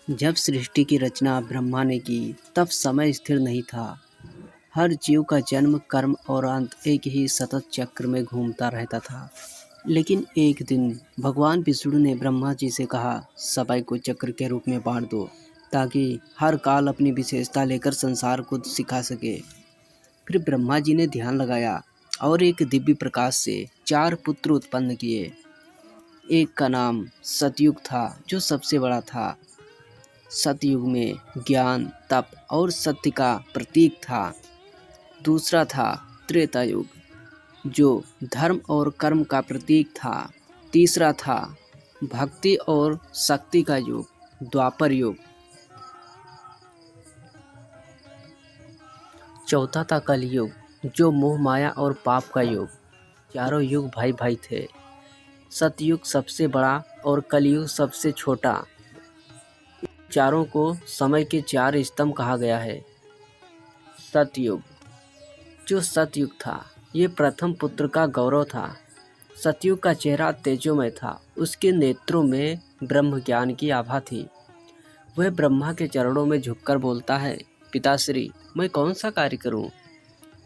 जब सृष्टि की रचना ब्रह्मा ने की, तब समय स्थिर नहीं था। हर जीव का जन्म, कर्म और अंत एक ही सतत चक्र में घूमता रहता था। लेकिन एक दिन भगवान विष्णु ने ब्रह्मा जी से कहा, समय को चक्र के रूप में बांट दो, ताकि हर काल अपनी विशेषता लेकर संसार को सिखा सके। फिर ब्रह्मा जी ने ध्यान लगाया और एक दिव्य प्रकाश से 4 पुत्र उत्पन्न किए। एक का नाम सतयुग था, जो सबसे बड़ा था। सतयुग में ज्ञान, तप और सत्य का प्रतीक था। दूसरा था त्रेता युग, जो धर्म और कर्म का प्रतीक था। तीसरा था भक्ति और शक्ति का युग, द्वापर युग। चौथा था कलयुग, जो मोह माया और पाप का युग। चारों युग भाई भाई थे। सतयुग सबसे बड़ा और कलयुग सबसे छोटा। चारों को समय के 4 स्तंभ कहा गया है। सतयुग, जो सतयुग था, ये प्रथम पुत्र का गौरव था। सतयुग का चेहरा तेजोमय था। उसके नेत्रों में ब्रह्म ज्ञान की आभा थी। वह ब्रह्मा के चरणों में झुककर बोलता है, पिताश्री, मैं कौन सा कार्य करूं?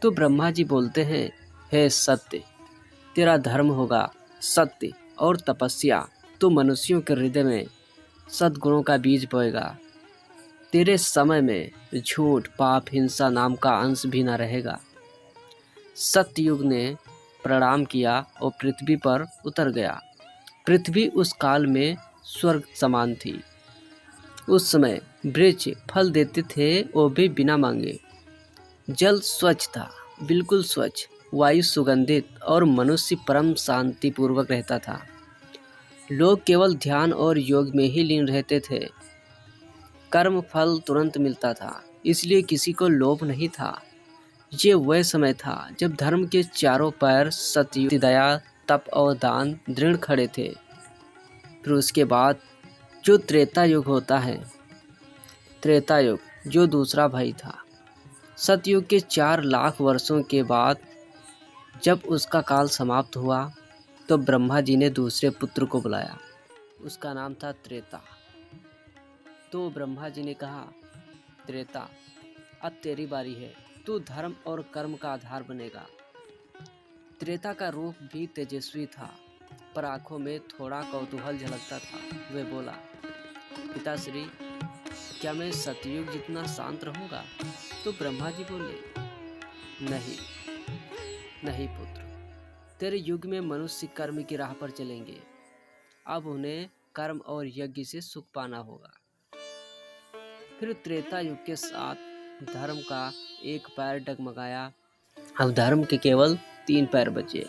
तो ब्रह्मा जी बोलते हैं, हे सत्य, तेरा धर्म होगा सत्य और तपस्या। तो मनुष्यों के हृदय में सद्गुणों का बीज बोएगा। तेरे समय में झूठ, पाप, हिंसा नाम का अंश भी न रहेगा। सतयुग ने प्रणाम किया और पृथ्वी पर उतर गया। पृथ्वी उस काल में स्वर्ग समान थी। उस समय वृक्ष फल देते थे, वो भी बिना मांगे। जल स्वच्छ था, बिल्कुल स्वच्छ। वायु सुगंधित और मनुष्य परम शांति पूर्वक रहता था। लोग केवल ध्यान और योग में ही लीन रहते थे। कर्म फल तुरंत मिलता था, इसलिए किसी को लोभ नहीं था। ये वह समय था जब धर्म के चारों पैर सत्य, दया, तप और दान दृढ़ खड़े थे। फिर उसके बाद जो त्रेता युग होता है, त्रेता युग जो दूसरा भाई था। सतयुग के 4 लाख वर्षों के बाद जब उसका काल समाप्त हुआ, तो ब्रह्मा जी ने दूसरे पुत्र को बुलाया। उसका नाम था त्रेता। तो ब्रह्मा जी ने कहा, त्रेता, अब तेरी बारी है। तू धर्म और कर्म का आधार बनेगा। त्रेता का रूप भी तेजस्वी था, पर आंखों में थोड़ा कौतूहल झलकता था। वह बोला, पिताश्री, क्या मैं सतयुग जितना शांत रहूंगा? तो ब्रह्मा जी बोले, नहीं नहीं पुत्र, तेरे युग में मनुष्य कर्म की राह पर चलेंगे। अब उन्हें कर्म और यज्ञ से सुख पाना होगा। फिर त्रेता युग के साथ धर्म का एक पैर डगमगाया। अब धर्म के केवल 3 पैर बचे,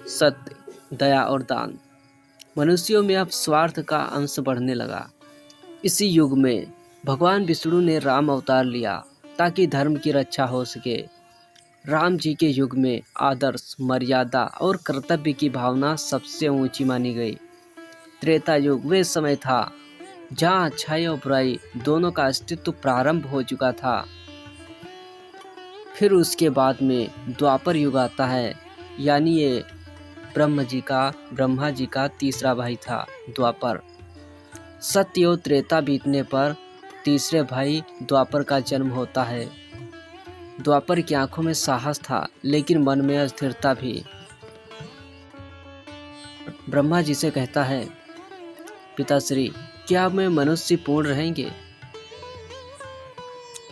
सत्य, दया और दान। मनुष्यों में अब स्वार्थ का अंश बढ़ने लगा। इसी युग में भगवान विष्णु ने राम अवतार लिया, ताकि धर्म की रक्षा हो सके। राम जी के युग में आदर्श, मर्यादा और कर्तव्य की भावना सबसे ऊंची मानी गई। त्रेता युग वे समय था जहाँ अच्छाई और बुराई दोनों का अस्तित्व प्रारंभ हो चुका था। फिर उसके बाद में द्वापर युग आता है, यानी ये ब्रह्मा जी का तीसरा भाई था, द्वापर। सत्य और त्रेता बीतने पर तीसरे भाई द्वापर का जन्म होता है। द्वापर की आंखों में साहस था, लेकिन मन में अस्थिरता भी। ब्रह्मा जी से कहता है, पिताश्री, क्या अब में मनुष्य पूर्ण रहेंगे?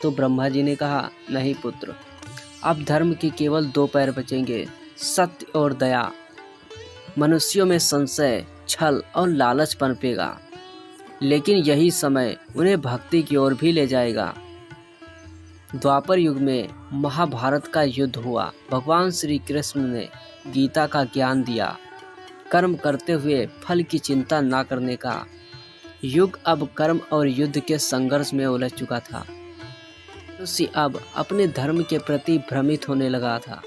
तो ब्रह्मा जी ने कहा, नहीं पुत्र, अब धर्म के केवल 2 पैर बचेंगे, सत्य और दया। मनुष्यों में संशय, छल और लालच पनपेगा, लेकिन यही समय उन्हें भक्ति की ओर भी ले जाएगा। द्वापर युग में महाभारत का युद्ध हुआ। भगवान श्री कृष्ण ने गीता का ज्ञान दिया, कर्म करते हुए फल की चिंता ना करने का। युग अब कर्म और युद्ध के संघर्ष में उलझ चुका था। मनुष्य अब अपने धर्म के प्रति भ्रमित होने लगा था।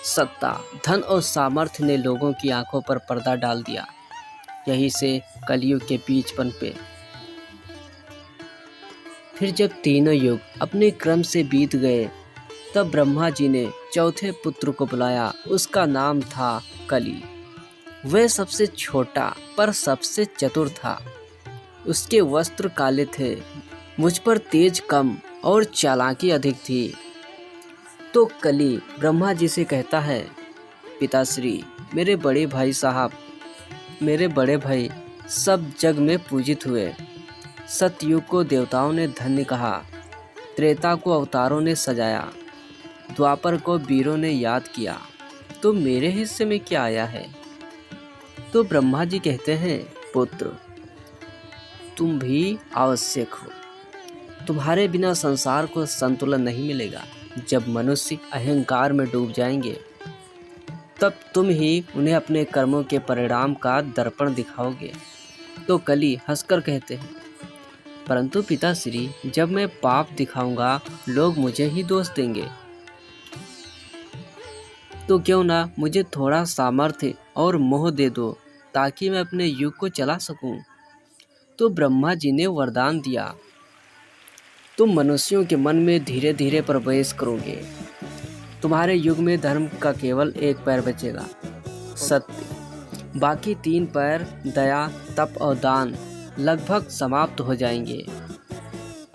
सत्ता, धन और सामर्थ्य ने लोगों की आंखों पर पर्दा डाल दिया। यहीं से कलयुग के बीज पनपे। फिर जब तीनों युग अपने क्रम से बीत गए, तब ब्रह्मा जी ने चौथे पुत्र को बुलाया। उसका नाम था कली। वह सबसे छोटा पर सबसे चतुर था। उसके वस्त्र काले थे, मुझ पर तेज कम और चालाकी अधिक थी। तो कली ब्रह्मा जी से कहता है, पिताश्री, मेरे बड़े भाई साहब, मेरे बड़े भाई सब जग में पूजित हुए। सतयुग को देवताओं ने धन्य कहा, त्रेता को अवतारों ने सजाया, द्वापर को वीरों ने याद किया, तो मेरे हिस्से में क्या आया है? तो ब्रह्मा जी कहते हैं, पुत्र, तुम भी आवश्यक हो। तुम्हारे बिना संसार को संतुलन नहीं मिलेगा। जब मनुष्य अहंकार में डूब जाएंगे, तब तुम ही उन्हें अपने कर्मों के परिणाम का दर्पण दिखाओगे। तो कली हंसकर कहते हैं, परंतु पिताश्री, जब मैं पाप दिखाऊंगा, लोग मुझे ही दोष देंगे। तो क्यों ना मुझे थोड़ा सामर्थ्य और मोह दे दो, ताकि मैं अपने युग को चला सकूं। तो ब्रह्मा जी ने वरदान दिया, तुम मनुष्यों के मन में धीरे धीरे प्रवेश करोगे। तुम्हारे युग में धर्म का केवल एक पैर बचेगा, सत्य। बाकी 3 पैर, दया, तप और दान, लगभग समाप्त हो जाएंगे।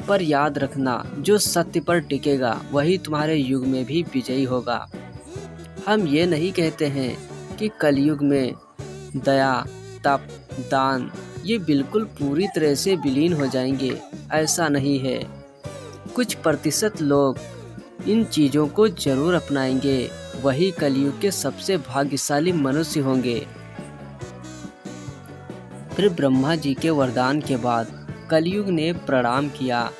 पर याद रखना, जो सत्य पर टिकेगा वही तुम्हारे युग में भी विजयी होगा। हम ये नहीं कहते हैं कि कलयुग में दया, तप, दान ये बिल्कुल पूरी तरह से विलीन हो जाएंगे। ऐसा नहीं है। कुछ प्रतिशत लोग इन चीज़ों को जरूर अपनाएंगे, वही कलयुग के सबसे भाग्यशाली मनुष्य होंगे। फिर ब्रह्मा जी के वरदान के बाद कलयुग ने प्रणाम किया,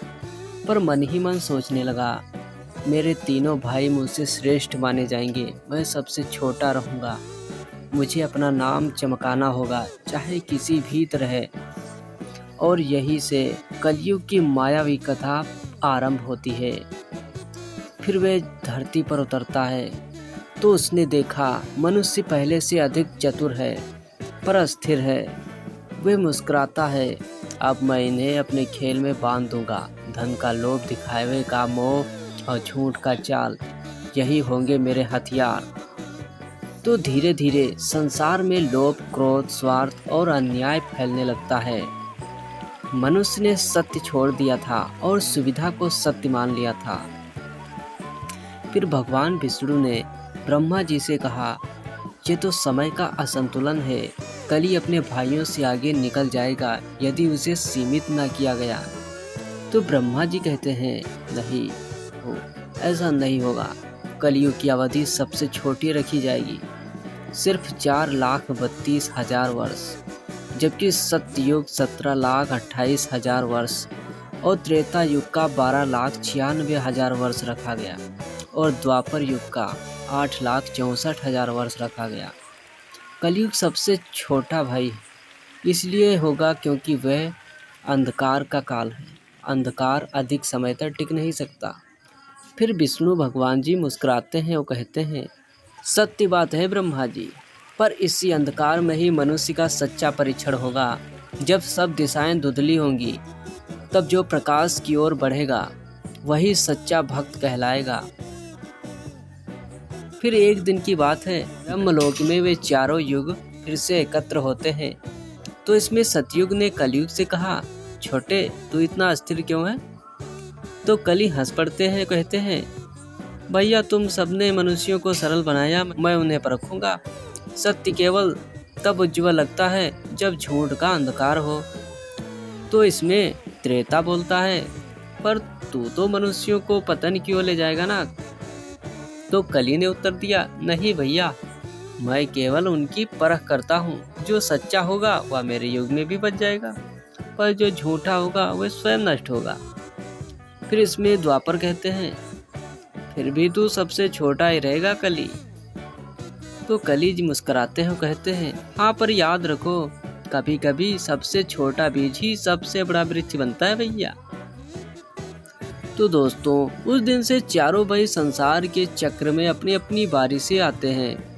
पर मन ही मन सोचने लगा, मेरे तीनों भाई मुझसे श्रेष्ठ माने जाएंगे, मैं सबसे छोटा रहूँगा। मुझे अपना नाम चमकाना होगा, चाहे किसी भी तरह। और यही से कलयुग की मायावी कथा आरंभ होती है। फिर वह धरती पर उतरता है, तो उसने देखा मनुष्य पहले से अधिक चतुर है, पर अस्थिर है। वह मुस्कुराता है, अब मैं इन्हें अपने खेल में बांध दूंगा। धन का लोभ, दिखावे का मोह और झूठ का चाल, यही होंगे मेरे हथियार। तो धीरे धीरे संसार में लोभ, क्रोध, स्वार्थ और अन्याय फैलने लगता है। मनुष्य ने सत्य छोड़ दिया था और सुविधा को सत्य मान लिया था। फिर भगवान विष्णु ने ब्रह्मा जी से कहा, ये तो समय का असंतुलन है। कली अपने भाइयों से आगे निकल जाएगा यदि उसे सीमित न किया गया। तो ब्रह्मा जी कहते हैं, नहीं हो, ऐसा नहीं होगा। कलयुग की अवधि सबसे छोटी रखी जाएगी, सिर्फ 4,32,000 वर्ष, जबकि सत्ययुग 17,28,000 वर्ष और त्रेता युग का 12,96,000 वर्ष रखा गया और द्वापर युग का 8,64,000 वर्ष रखा गया। कलयुग सबसे छोटा भाई इसलिए होगा क्योंकि वह अंधकार का काल है। अंधकार अधिक समय तक टिक नहीं सकता। फिर विष्णु भगवान जी मुस्कुराते हैं और कहते हैं, सत्य बात है ब्रह्मा जी, पर इसी अंधकार में ही मनुष्य का सच्चा परीक्षण होगा। जब सब दिशाएं धुंधली होंगी, तब जो प्रकाश की ओर बढ़ेगा वही सच्चा भक्त कहलाएगा। फिर एक दिन की बात है, ब्रह्मलोक में वे चारों युग फिर से एकत्र होते हैं। तो इसमें सतयुग ने कलयुग से कहा, छोटे, तू इतना अस्थिर क्यों है? तो कली हंस पड़ते हैं, कहते हैं, भैया तुम सबने मनुष्यों को सरल बनाया, मैं उन्हें परखूंगा। सत्य केवल तब उज्ज्वल लगता है जब झूठ का अंधकार हो। तो इसमें त्रेता बोलता है, पर तू तो मनुष्यों को पतन की ओर ले जाएगा ना। तो कली ने उत्तर दिया, नहीं भैया, मैं केवल उनकी परख करता हूँ। जो सच्चा होगा वह मेरे युग में भी बच जाएगा, पर जो झूठा होगा वह स्वयं नष्ट होगा। फिर इसमें द्वापर कहते हैं, फिर भी तू सबसे छोटा ही रहेगा कली। तो कली जी मुस्कुराते हैं, कहते हैं, हाँ, पर याद रखो, कभी कभी सबसे छोटा बीज ही सबसे बड़ा वृक्ष बनता है भैया। तो दोस्तों, उस दिन से चारों भाई संसार के चक्र में अपनी अपनी बारी से आते हैं।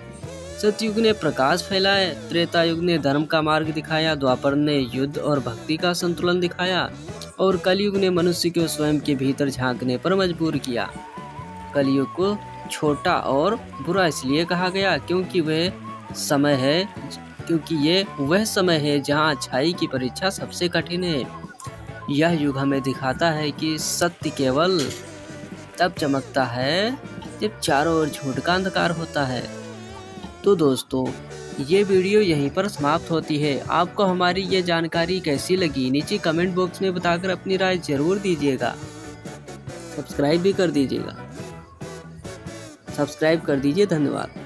सतयुग ने प्रकाश फैलाया, त्रेता युग ने धर्म का मार्ग दिखाया, द्वापर ने युद्ध और भक्ति का संतुलन दिखाया और कलयुग ने मनुष्य को स्वयं के भीतर झांकने पर मजबूर किया। कलयुग को छोटा और बुरा इसलिए कहा गया क्योंकि वह समय है क्योंकि ये वह समय है जहाँ अच्छाई की परीक्षा सबसे कठिन है। यह युग हमें दिखाता है कि सत्य केवल तब चमकता है जब चारों ओर झूठ का अंधकार होता है। तो दोस्तों, ये वीडियो यहीं पर समाप्त होती है। आपको हमारी ये जानकारी कैसी लगी नीचे कमेंट बॉक्स में बताकर अपनी राय जरूर दीजिएगा। सब्सक्राइब भी कर दीजिएगा। सब्सक्राइब कर दीजिए। धन्यवाद।